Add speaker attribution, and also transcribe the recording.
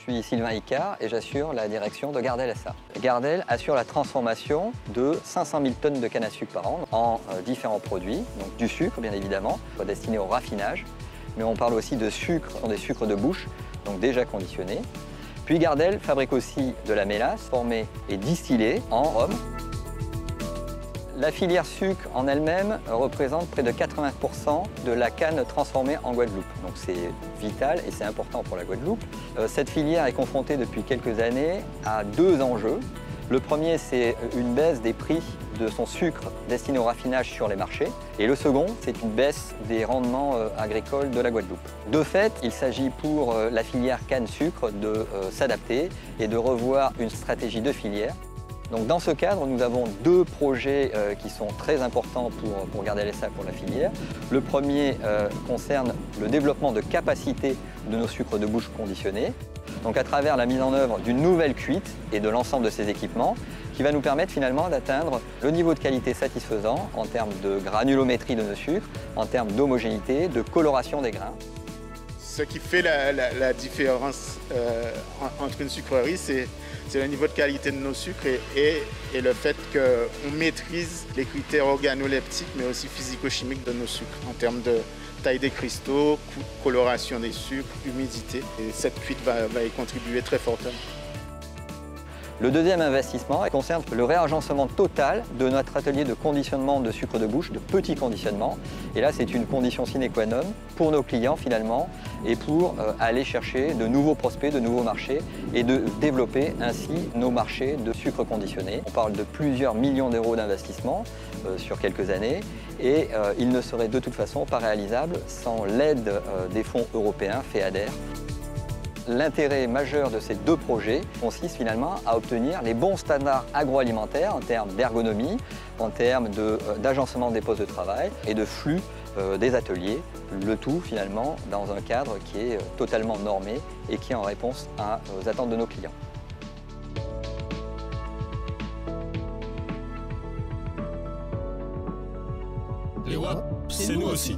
Speaker 1: suis Sylvain Icard et j'assure la direction de Gardel SA. Gardel assure la transformation de 500 000 tonnes de canne à sucre par an en différents produits, donc du sucre bien évidemment, destiné au raffinage, mais on parle aussi de sucre, ce sont des sucres de bouche, donc déjà conditionnés. Puis Gardel fabrique aussi de la mélasse formée et distillée en rhum. La filière sucre en elle-même représente près de 80% de la canne transformée en Guadeloupe. Donc c'est vital et c'est important pour la Guadeloupe. Cette filière est confrontée depuis quelques années à deux enjeux. Le premier, c'est une baisse des prix de son sucre destiné au raffinage sur les marchés. Et le second, c'est une baisse des rendements agricoles de la Guadeloupe. De fait, il s'agit pour la filière canne-sucre de s'adapter et de revoir une stratégie de filière. Donc dans ce cadre, nous avons deux projets qui sont très importants pour Gardel SA pour la filière. Le premier concerne le développement de capacités de nos sucres de bouche conditionnés, donc à travers la mise en œuvre d'une nouvelle cuite et de l'ensemble de ces équipements, qui va nous permettre finalement d'atteindre le niveau de qualité satisfaisant en termes de granulométrie de nos sucres, en termes d'homogénéité, de coloration des grains.
Speaker 2: Ce qui fait la différence entre une sucrerie, c'est le niveau de qualité de nos sucres et le fait qu'on maîtrise les critères organoleptiques, mais aussi physico-chimiques de nos sucres, en termes de taille des cristaux, coloration des sucres, humidité. Et cette cuite va y contribuer très fortement.
Speaker 1: Le deuxième investissement concerne le réagencement total de notre atelier de conditionnement de sucre de bouche, de petits conditionnements. Et là, c'est une condition sine qua non pour nos clients finalement et pour aller chercher de nouveaux prospects, de nouveaux marchés et de développer ainsi nos marchés de sucre conditionné. On parle de plusieurs millions d'euros d'investissement sur quelques années et il ne serait de toute façon pas réalisable sans l'aide des fonds européens FEADER. L'intérêt majeur de ces deux projets consiste finalement à obtenir les bons standards agroalimentaires en termes d'ergonomie, en termes d'agencement des postes de travail et de flux des ateliers. Le tout finalement dans un cadre qui est totalement normé et qui est en réponse aux attentes de nos clients.
Speaker 3: Les WAP, c'est nous aussi.